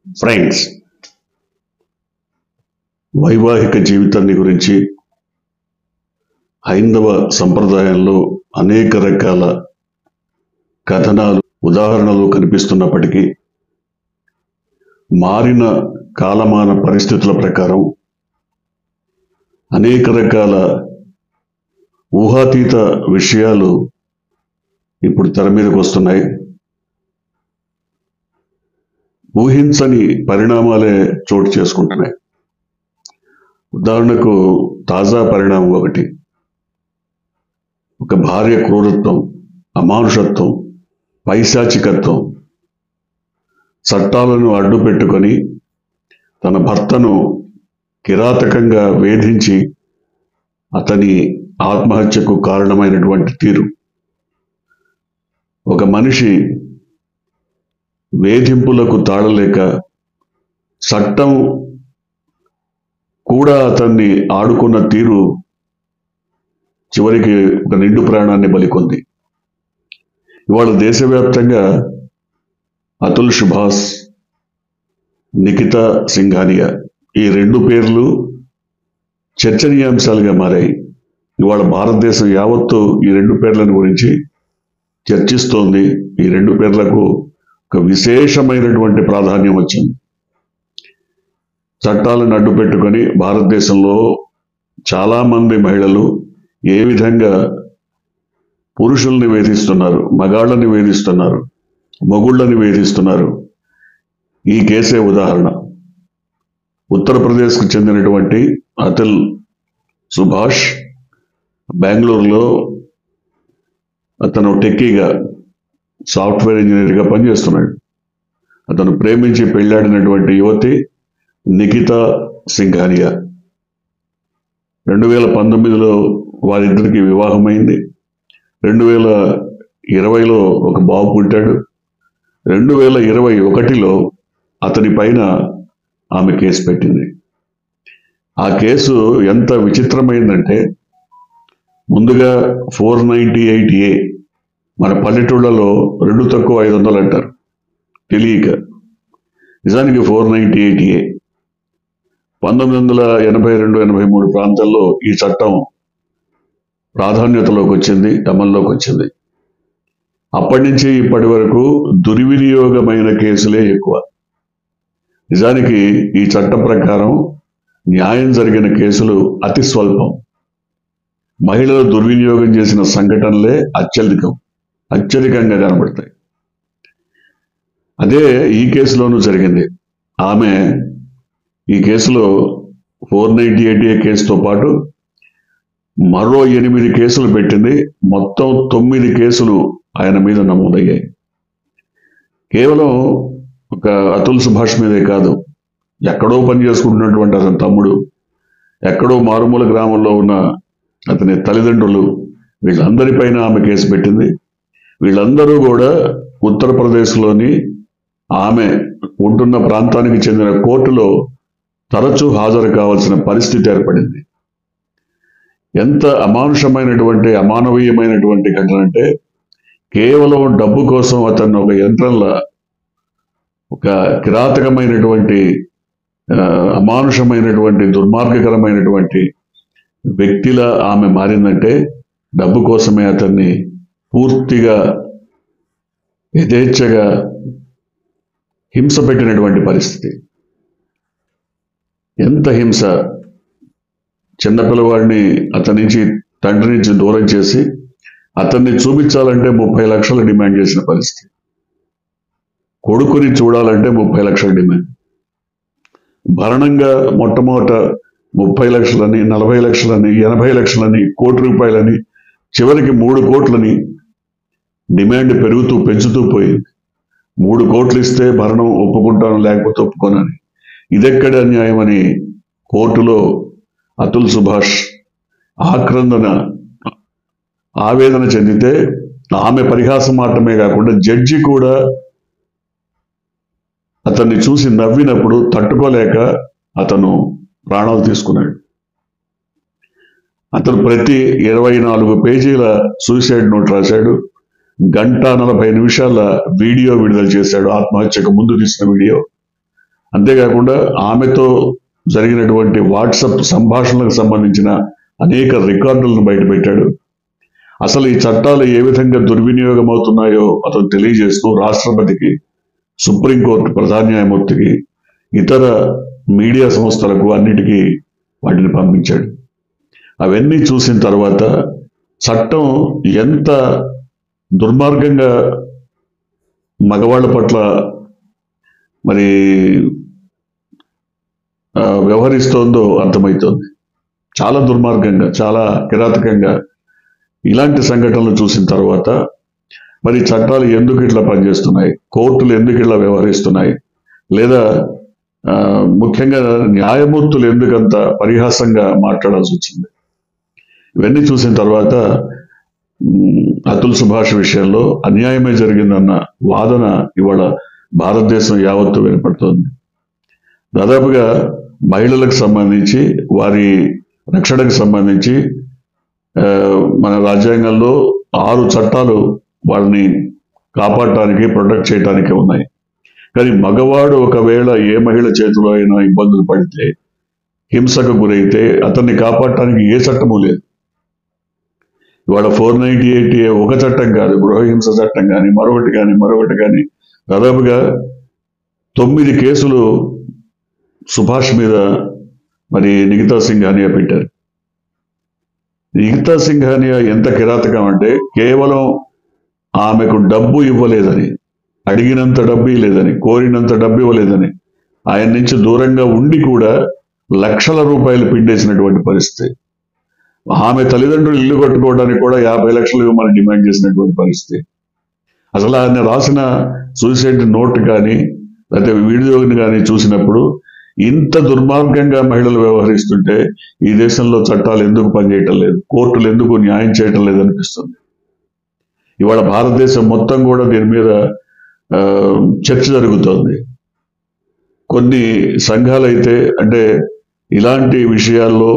Friends, వైవాహిక జీవితాన్ని గురించి హైందవ సంప్రదాయంలో అనేక రకాల కథనాలు ఉదాహరణలు కనిపిస్తున్నప్పటికీ మారిన కాలమాన పరిస్థితుల ప్రకారం అనేక రకాల ఊహాతీత విషయాలు ఇప్పుడు తెర మీదకు వస్తున్నాయి. ఊహించని పరిణామాలే చోటు చేసుకుంటున్నాయి. ఉదాహరణకు తాజా పరిణామం ఒకటి, ఒక భార్య క్రూరత్వం, అమానుషత్వం, పైశాచికత్వం, చట్టాలను అడ్డు పెట్టుకొని తన భర్తను కిరాతకంగా వేధించి అతని ఆత్మహత్యకు కారణమైనటువంటి తీరు. ఒక మనిషి వేధింపులకు తాళలేక చట్టం కూడా అతన్ని ఆడుకున్న తీరు చివరికి ఒక నిండు ప్రాణాన్ని బలికొంది. ఇవాళ దేశవ్యాప్తంగా అతుల్ సుభాష్, నిఖితా సింఘానియా ఈ రెండు పేర్లు చర్చనీయాంశాలుగా మారాయి. ఇవాళ భారతదేశం యావత్తు ఈ రెండు పేర్లను గురించి చర్చిస్తోంది. ఈ రెండు పేర్లకు ఒక విశేషమైనటువంటి ప్రాధాన్యం వచ్చింది. చట్టాలను అడ్డు పెట్టుకొని భారతదేశంలో చాలా మంది మహిళలు ఏ విధంగా పురుషుల్ని వేధిస్తున్నారు, మగాళ్ళని వేధిస్తున్నారు, మొగుళ్ళని వేధిస్తున్నారు. ఈ కేసే ఉదాహరణ. ఉత్తరప్రదేశ్కు చెందినటువంటి అతుల్ సుభాష్ బెంగళూరులో అతను టెక్కీగా, సాఫ్ట్వేర్ ఇంజనీర్గా పనిచేస్తున్నాడు. అతను ప్రేమించి పెళ్లాడినటువంటి యువతి నిఖితా సింఘానియా. 2019లో వారిద్దరికి వివాహమైంది. 2020లో ఒక బాబు పుట్టాడు. 2021లో అతని పైన ఆమె కేసు పెట్టింది. ఆ కేసు ఎంత విచిత్రమైందంటే, ముందుగా 498A, మన పల్లెటూళ్ళలో 2 తక్కువ 500 అంటారు తెలియక, నిజానికి 498A. 1982-83 ప్రాంతాల్లో ఈ చట్టం ప్రాధాన్యతలోకి వచ్చింది, అమల్లోకి వచ్చింది. అప్పటి నుంచి ఇప్పటి వరకు దుర్వినియోగమైన కేసులే ఎక్కువ. నిజానికి ఈ చట్టం ప్రకారం న్యాయం జరిగిన కేసులు అతి స్వల్పం. మహిళలు దుర్వినియోగం చేసిన సంఘటనలే అత్యధికంగా కనబడతాయి. అదే ఈ కేసులోనూ జరిగింది. ఆమె ఈ కేసులో 498A కేసుతో పాటు మరో 8 కేసులు పెట్టింది. మొత్తం 9 కేసులు ఆయన మీద నమోదయ్యాయి. కేవలం ఒక అతుల్ సుభాష్ మీదే కాదు, ఎక్కడో పని చేసుకుంటున్నటువంటి అతని తమ్ముడు, ఎక్కడో మారుమూల గ్రామంలో ఉన్న అతని తల్లిదండ్రులు, వీళ్ళందరిపైన ఆమె కేసు పెట్టింది. వీళ్ళందరూ కూడా ఉత్తరప్రదేశ్లోని ఆమె ఉంటున్న ప్రాంతానికి చెందిన కోర్టులో తరచూ హాజరు కావాల్సిన పరిస్థితి ఏర్పడింది. ఎంత అమానుషమైనటువంటి, అమానవీయమైనటువంటి ఘటన అంటే, కేవలం డబ్బు కోసం అతన్ని ఒక యంత్రంలా, ఒక కిరాతకమైనటువంటి, అమానుషమైనటువంటి, దుర్మార్గకరమైనటువంటి వ్యక్తిలా ఆమె మారిందంటే, డబ్బు కోసమే అతన్ని పూర్తిగా యథేచ్ఛగా హింస పెట్టినటువంటి పరిస్థితి. ఎంత హింస! చిన్నపిల్లవాడిని అతని నుంచి, తండ్రి నుంచి దూరం చేసి అతన్ని చూపించాలంటే 30 లక్షలు డిమాండ్ చేసిన పరిస్థితి. కొడుకుని చూడాలంటే 30 లక్షలు డిమాండ్. భరణంగా మొట్టమొదట 30 లక్షలని, 40 లక్షలని, 80 లక్షలని, ₹1,00,00,000 చివరికి 3 కోట్లని డిమాండ్ పెంచుతూ పోయింది. 3 కోట్లు ఇస్తే భరణం ఒప్పుకుంటాను, లేకపోతే ఒప్పుకోనని. ఇదెక్కడ అన్యాయం అని కోర్టులో అతుల్ సుభాష్ ఆవేదన చెందితే, ఆమె పరిహాసం మాత్రమే కాకుండా జడ్జి కూడా అతన్ని చూసి నవ్వినప్పుడు తట్టుకోలేక అతను ప్రాణాలు తీసుకున్నాడు. అతను ప్రతి 24 పేజీల సూసైడ్ నోట్ రాశాడు. 1:40 నిమిషాల వీడియో విడుదల చేశాడు, ఆత్మహత్యకు ముందు తీసిన వీడియో. అంతేకాకుండా ఆమెతో జరిగినటువంటి వాట్సాప్ సంభాషణలకు సంబంధించిన అనేక రికార్డులను బయటపెట్టాడు. అసలు ఈ చట్టాలు ఏ విధంగా దుర్వినియోగం అవుతున్నాయో అతను తెలియజేస్తూ రాష్ట్రపతికి, సుప్రీంకోర్టు ప్రధాన న్యాయమూర్తికి, ఇతర మీడియా సంస్థలకు అన్నిటికీ వాటిని పంపించాడు. అవన్నీ చూసిన తర్వాత చట్టం ఎంత దుర్మార్గంగా మగవాళ్ళ పట్ల మరి వ్యవహరిస్తోందో అర్థమవుతోంది. చాలా దుర్మార్గంగా, చాలా కిరాతకంగా ఇలాంటి సంఘటనలు చూసిన తర్వాత మరి చట్టాలు ఎందుకు ఇట్లా పనిచేస్తున్నాయి, కోర్టులు ఎందుకు ఇట్లా వ్యవహరిస్తున్నాయి, లేదా ముఖ్యంగా న్యాయమూర్తులు ఎందుకంత పరిహాసంగా మాట్లాడాల్సి వచ్చింది, ఇవన్నీ చూసిన తర్వాత అతుల్ సుభాష్ విషయంలో అన్యాయమే జరిగిందన్న వాదన ఇవాళ భారతదేశం యావత్తు వినపడుతోంది. దాదాపుగా మహిళలకు సంబంధించి, వారి రక్షణకు సంబంధించి మన రాజ్యాంగంలో 6 చట్టాలు వాళ్ళని కాపాడటానికి, ప్రొటెక్ట్ చేయడానికి ఉన్నాయి. కానీ మగవాడు ఒకవేళ ఏ మహిళ చేతిలో అయినా ఇబ్బందులు పడితే, హింసకు గురైతే అతన్ని కాపాడటానికి ఏ చట్టము లేదు. ఇవాళ 498A ఒక చట్టం కాదు, గృహహింస చట్టం కానీ మరొకటి కానీ దాదాపుగా 9 కేసులు సుభాష్ మీద మరి నిఖితా సింఘానియా పెట్టారు. నిఖితా సింఘానియా ఎంత కిరాతకం అంటే, కేవలం ఆమెకు డబ్బు ఇవ్వలేదని, అడిగినంత డబ్బు ఇవ్వలేదని, కోరినంత డబ్బు ఇవ్వలేదని ఆయన నుంచి దూరంగా ఉండి కూడా లక్షల రూపాయలు పిండేసినటువంటి పరిస్థితి. ఆమె తల్లిదండ్రులు ఇల్లు కట్టుకోవడానికి కూడా 50 లక్షలు ఇవ్వమని డిమాండ్ చేసినటువంటి పరిస్థితి. అసలు ఆయన రాసిన సూసైడ్ నోట్ కానీ లేకపోతే వీడియోని కానీ చూసినప్పుడు ఇంత దుర్మార్గంగా మహిళలు వ్యవహరిస్తుంటే ఈ దేశంలో చట్టాలు ఎందుకు పనిచేయటం లేదు, కోర్టులు ఎందుకు న్యాయం చేయటం లేదు అనిపిస్తుంది. ఇవాళ భారతదేశం మొత్తం కూడా దీని మీద చర్చ జరుగుతోంది. కొన్ని సంఘాలు అయితే అంటే ఇలాంటి విషయాల్లో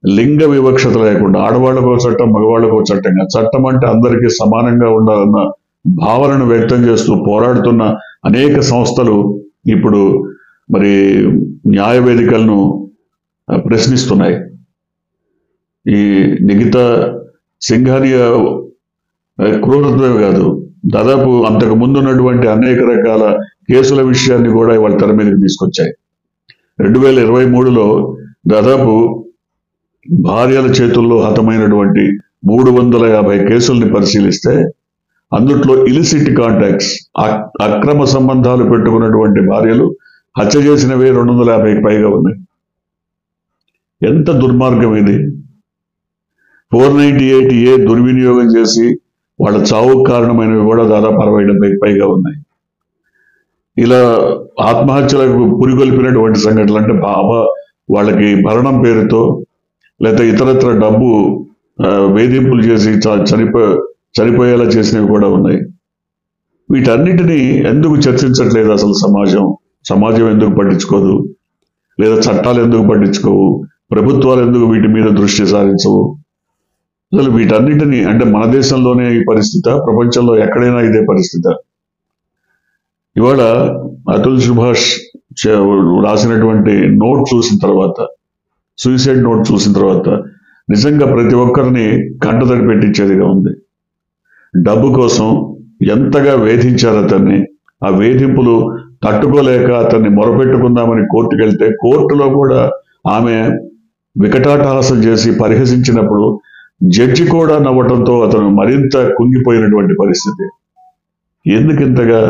లింగ వివక్షత లేకుండా ఆడవాళ్ళకో చట్టం, మగవాళ్ళకో చట్టంగా, చట్టం అంటే అందరికీ సమానంగా ఉండాలన్న భావనను వ్యక్తం చేస్తూ పోరాడుతున్న అనేక సంస్థలు ఇప్పుడు మరి న్యాయ వేదికలను ప్రశ్నిస్తున్నాయి. ఈ నిఖితా సింఘానియా క్రూరత్వమే కాదు, దాదాపు అంతకు ముందు ఉన్నటువంటి అనేక రకాల కేసుల విషయాన్ని కూడా వాళ్ళ తెర మీదకి తీసుకొచ్చాయి. 2023లో దాదాపు భార్యల చేతుల్లో హతమైనటువంటి 350 కేసుల్ని పరిశీలిస్తే అందుట్లో ఇలిసిట్ కాంటాక్ట్స్, అక్రమ సంబంధాలు పెట్టుకున్నటువంటి భార్యలు హత్య చేసినవే 250కి పైగా ఉన్నాయి. ఎంత దుర్మార్గం ఇది! 498A దుర్వినియోగం చేసి వాళ్ళ చావుకు కారణమైనవి కూడా దాదాపు 60-70కి పైగా ఉన్నాయి. ఇలా ఆత్మహత్యలకు పురికొల్పినటువంటి సంఘటనలు అంటే వాళ్ళకి భరణం పేరుతో లేకపోతే ఇతరత్ర డబ్బు వేధింపులు చేసి చనిపోయేలా చేసినవి కూడా ఉన్నాయి. వీటన్నిటినీ ఎందుకు చర్చించట్లేదు అసలు సమాజం ఎందుకు పట్టించుకోదు, లేదా చట్టాలు ఎందుకు పట్టించుకోవు, ప్రభుత్వాలు ఎందుకు వీటి మీద దృష్టి సారించవు? అసలు వీటన్నిటినీ అంటే మన దేశంలోనే ఈ పరిస్థితి, ప్రపంచంలో ఎక్కడైనా ఇదే పరిస్థితి? ఇవాళ అతుల్ సుభాష్ రాసినటువంటి నోట్ చూసిన తర్వాత, సూసైడ్ నోట్ చూసిన తర్వాత నిజంగా ప్రతి ఒక్కరిని కంటతడి పెట్టించేదిగా ఉంది. డబ్బు కోసం ఎంతగా వేధించారు అతన్ని. ఆ వేధింపులు తట్టుకోలేక అతన్ని మొరపెట్టుకుందామని కోర్టుకు వెళ్తే కోర్టులో కూడా ఆమె వికటాటహాసం చేసి పరిహసించినప్పుడు జడ్జి కూడా నవ్వటంతో అతను మరింత కుంగిపోయినటువంటి పరిస్థితి. ఎందుకు ఇంతగా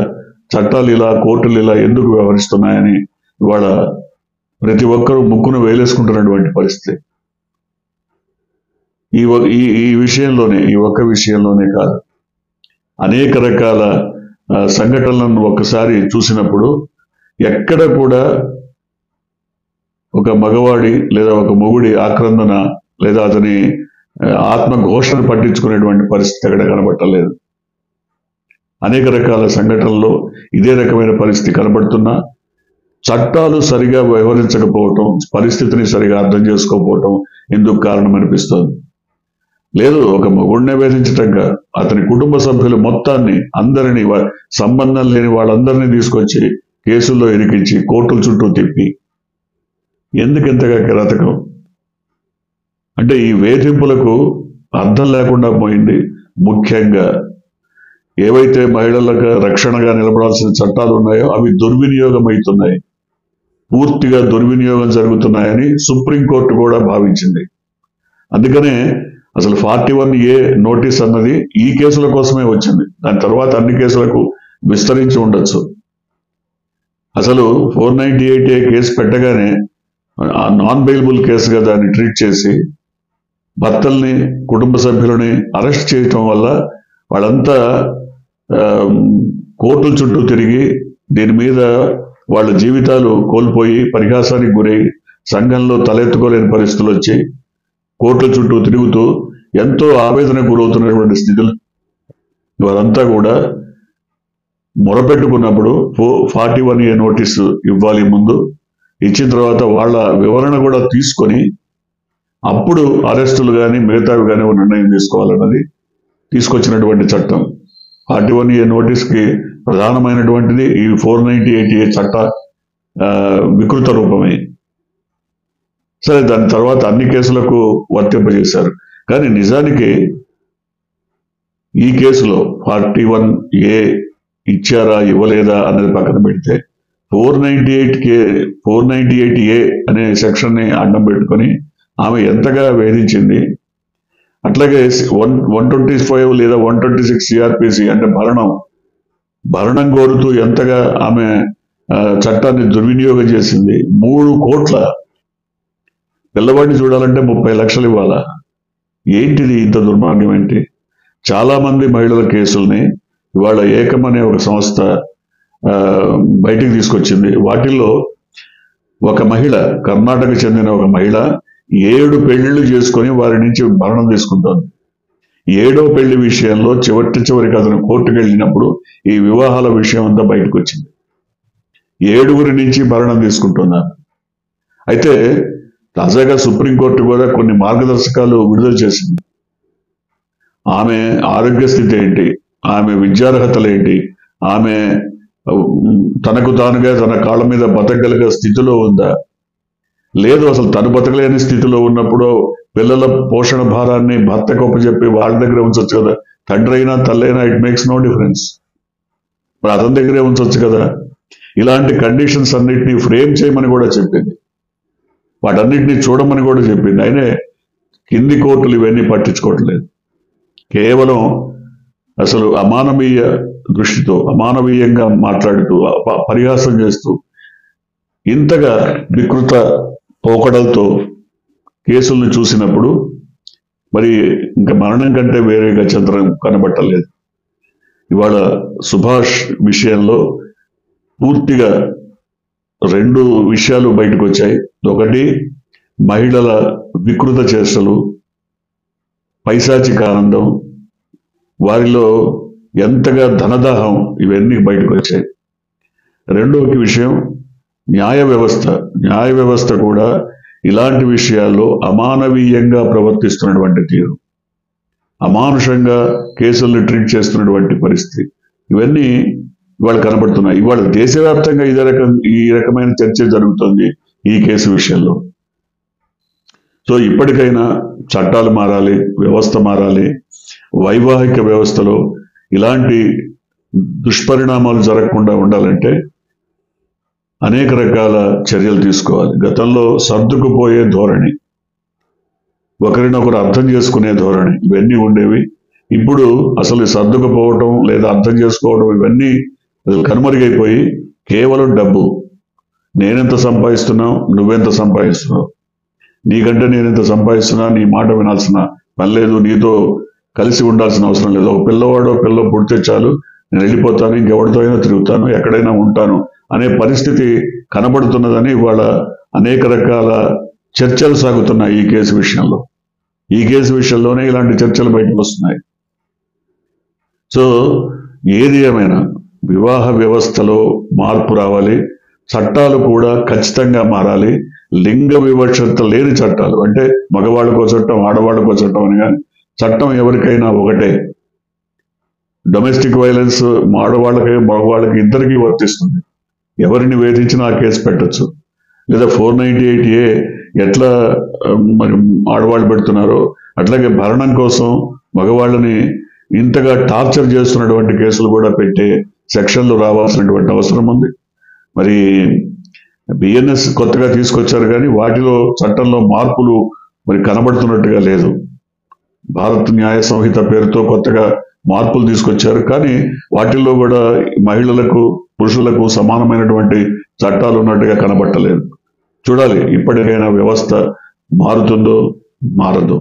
చట్టాలు ఇలా, కోర్టులు ఇలా ఎందుకు వ్యవహరిస్తున్నాయని ఇవాళ ప్రతి ఒక్కరూ ముక్కును వేలేసుకుంటున్నటువంటి పరిస్థితి. ఈ విషయంలోనే, ఈ ఒక్క విషయంలోనే కాదు, అనేక రకాల సంఘటనలను ఒక్కసారి చూసినప్పుడు ఎక్కడ కూడా ఒక మగవాడి లేదా ఒక మొగుడి ఆక్రందన లేదా అతని ఆత్మఘోషను పట్టించుకునేటువంటి పరిస్థితి ఎక్కడ కనబట్టలేదు. అనేక రకాల సంఘటనల్లో ఇదే రకమైన పరిస్థితి కనబడుతున్నా చట్టాలు సరిగా వ్యవహరించకపోవటం, పరిస్థితిని సరిగా అర్థం చేసుకోకపోవటం ఎందుకు కారణం అనిపిస్తోంది. లేదు, ఒక మొగుడినే వేధించటంగా అతని కుటుంబ సభ్యులు మొత్తాన్ని, అందరినీ, సంబంధం లేని వాళ్ళందరినీ తీసుకొచ్చి కేసుల్లో ఇరికించి కోర్టుల చుట్టూ తిప్పి ఎందుకు ఇంతగా కిరాతకం? అంటే ఈ వేధింపులకు అర్థం లేకుండా పోయింది. ముఖ్యంగా ఏవైతే మహిళలకు రక్షణగా నిలబడాల్సిన చట్టాలు ఉన్నాయో అవి దుర్వినియోగం అవుతున్నాయి, పూర్తిగా దుర్వినియోగం జరుగుతున్నాయని సుప్రీంకోర్టు కూడా భావించింది. అందుకనే అసలు 41A నోటీస్ అన్నది ఈ కేసుల కోసమే వచ్చింది. దాని తర్వాత అన్ని కేసులకు విస్తరించి ఉండొచ్చు. అసలు 498A కేసు పెట్టగానే ఆ నాన్ బెయిలబుల్ కేసుగా దాన్ని ట్రీట్ చేసి భర్తల్ని, కుటుంబ సభ్యులని అరెస్ట్ చేయటం వల్ల వాళ్ళంతా కోర్టుల చుట్టూ తిరిగి దీని మీద వాళ్ళ జీవితాలు కోల్పోయి పరిహాసానికి గురై సంఘంలో తలెత్తుకోలేని పరిస్థితులు వచ్చి కోర్టుల చుట్టూ తిరుగుతూ ఎంతో ఆవేదనకు గురవుతున్నటువంటి స్థితులు వారంతా కూడా మొరపెట్టుకున్నప్పుడు 41A నోటీసు ఇవ్వాలి. ముందు ఇచ్చిన తర్వాత వాళ్ళ వివరణ కూడా తీసుకొని అప్పుడు అరెస్టులు కానీ మిగతావి కానీ నిర్ణయం తీసుకోవాలన్నది తీసుకొచ్చినటువంటి చట్టం. 41A నోటీస్కి ప్రధానమైనటువంటిది ఈ 498A చట్ట వికృత రూపమే. సరే, దాని తర్వాత అన్ని కేసులకు వర్తింపజేశారు. కానీ నిజానికి ఈ కేసులో 41A ఇచ్చారా ఇవ్వలేదా అనేది పక్కన పెడితే 498A అనే సెక్షన్ని అడ్డం పెట్టుకొని ఆమె ఎంతగా వేధించింది. అట్లాగే 125 లేదా 126 CRPC అంటే భరణం కోరుతూ ఎంతగా ఆమె చట్టాన్ని దుర్వినియోగం చేసింది. 3 కోట్ల పిల్లవాడిని చూడాలంటే 30 లక్షలు ఇవ్వాలా? ఏంటిది? ఇంత దుర్మార్గం ఏంటి? చాలా మంది మహిళల కేసుల్ని ఇవాళ ఏకం అనే ఒక సంస్థ బయటికి తీసుకొచ్చింది. వాటిల్లో ఒక మహిళ, కర్ణాటక చెందిన ఒక మహిళ 7 పెళ్లిళ్లు చేసుకొని వారి నుంచి భరణం తీసుకుంటోంది. 7వ పెళ్లి విషయంలో చివరికి అతను కోర్టుకు వెళ్ళినప్పుడు ఈ వివాహాల విషయం అంతా బయటకు వచ్చింది. 7 నుంచి భరణం తీసుకుంటున్నారు. అయితే తాజాగా సుప్రీంకోర్టు కూడా కొన్ని మార్గదర్శకాలు విడుదల చేసింది. ఆమె ఆరోగ్య స్థితి ఏంటి, ఆమె విద్యార్హతలు ఏంటి, ఆమె తనకు తానుగా తన కాళ్ళ మీద బతకగలిగే స్థితిలో ఉందా, లేదు అసలు తను బతకలేని స్థితిలో ఉన్నప్పుడు పిల్లల పోషణ భారాన్ని భర్తకు అప్పచెప్పి వాళ్ళ దగ్గర ఉంచవచ్చు కదా. తండ్రి అయినా తల్లైనా ఇట్ మేక్స్ నో డిఫరెన్స్, మరి అతని దగ్గరే ఉంచవచ్చు కదా. ఇలాంటి కండిషన్స్ అన్నిటినీ ఫ్రేమ్ చేయమని కూడా చెప్పింది, వాటన్నిటిని చూడమని కూడా చెప్పింది. అయినే కింది కోర్టులు ఇవన్నీ పట్టించుకోవట్లేదు. కేవలం అసలు అమానవీయ దృష్టితో అమానవీయంగా మాట్లాడుతూ పరిహాసం చేస్తూ ఇంతగా వికృత పోకడలతో కేసులను చూసినప్పుడు మరి ఇంకా మరణం కంటే వేరే గత్యంతరం కనబట్టలేదు. ఇవాళ సుభాష్ విషయంలో పూర్తిగా 2 విషయాలు బయటకు వచ్చాయి. ఒకటి, మహిళల వికృత చేష్టలు, పైశాచిక ఆనందం, వారిలో ఎంతగా ధనదాహం, ఇవన్నీ బయటకు వచ్చాయి. రెండవ విషయం న్యాయ వ్యవస్థ కూడా ఇలాంటి విషయాల్లో అమానవీయంగా ప్రవర్తిస్తున్నటువంటి తీరు, అమానుషంగా కేసుల్ని ట్రీట్ చేస్తున్నటువంటి పరిస్థితి, ఇవన్నీ ఇవాళ కనబడుతున్నాయి. ఇవాళ దేశవ్యాప్తంగా ఈ రకమైన చర్చ జరుగుతుంది ఈ కేసు విషయంలో. సో ఇప్పటికైనా చట్టాలు మారాలి, వ్యవస్థ మారాలి. వైవాహిక వ్యవస్థలో ఇలాంటి దుష్పరిణామాలు జరగకుండా ఉండాలంటే అనేక రకాల చర్యలు తీసుకోవాలి. గతంలో సర్దుకుపోయే ధోరణి, ఒకరినొకరు అర్థం చేసుకునే ధోరణి, ఇవన్నీ ఉండేవి. ఇప్పుడు అసలు సర్దుకుపోవటం లేదా అర్థం చేసుకోవడం ఇవన్నీ కనుమరుగైపోయి కేవలం డబ్బు, నేనెంత సంపాదిస్తున్నావు, నువ్వెంత సంపాదిస్తున్నావు, నీకంటే నేనెంత సంపాదిస్తున్నా, నీ మాట వినాల్సిన పని లేదు, నీతో కలిసి ఉండాల్సిన అవసరం లేదు. ఒక పిల్లవాడో పిల్ల పుడితే చాలు, నేను వెళ్ళిపోతాను, ఇంకెవరితో అయినా తిరుగుతాను, ఎక్కడైనా ఉంటాను అనే పరిస్థితి కనబడుతున్నదని ఇవాళ అనేక రకాల చర్చలు సాగుతున్నాయి ఈ కేసు విషయంలో. ఈ కేసు విషయంలోనే ఇలాంటి చర్చలు బయటకు వస్తున్నాయి. సో ఏది ఏమైనా వివాహ వ్యవస్థలో మార్పు రావాలి, చట్టాలు కూడా ఖచ్చితంగా మారాలి. లింగ వివక్షత లేని చట్టాలు, అంటే మగవాళ్ళకో చట్టం, ఆడవాళ్ళకో చట్టం అని కానీ చట్టం ఎవరికైనా ఒకటే. డొమెస్టిక్ వైలెన్స్ ఆడవాళ్ళకి మగవాళ్ళకి ఇద్దరికీ వర్తిస్తుంది. ఎవరిని వేధించినా ఆ కేసు పెట్టచ్చు. లేదా 498A ఎట్లా మరి ఆడవాళ్ళు పెడుతున్నారో అట్లాగే భరణం కోసం మగవాళ్ళని ఇంతగా టార్చర్ చేస్తున్నటువంటి కేసులు కూడా పెట్టే సెక్షన్లు రావాల్సినటువంటి అవసరం ఉంది. మరి బిఎన్ఎస్ కొత్తగా తీసుకొచ్చారు కానీ వాటిలో చట్టంలో మార్పులు మరి కనబడుతున్నట్టుగా లేదు. భారత్ న్యాయ సంహిత పేరుతో కొత్తగా మార్పులు తీసుకొచ్చారు కానీ వాటిల్లో కూడా మహిళలకు పురుషులకు సమానమైనటువంటి చట్టాలు ఉన్నట్టుగా కనబట్టలేదు. చూడాలి ఇప్పటికైనా వ్యవస్థ మారుతుందో మారదో.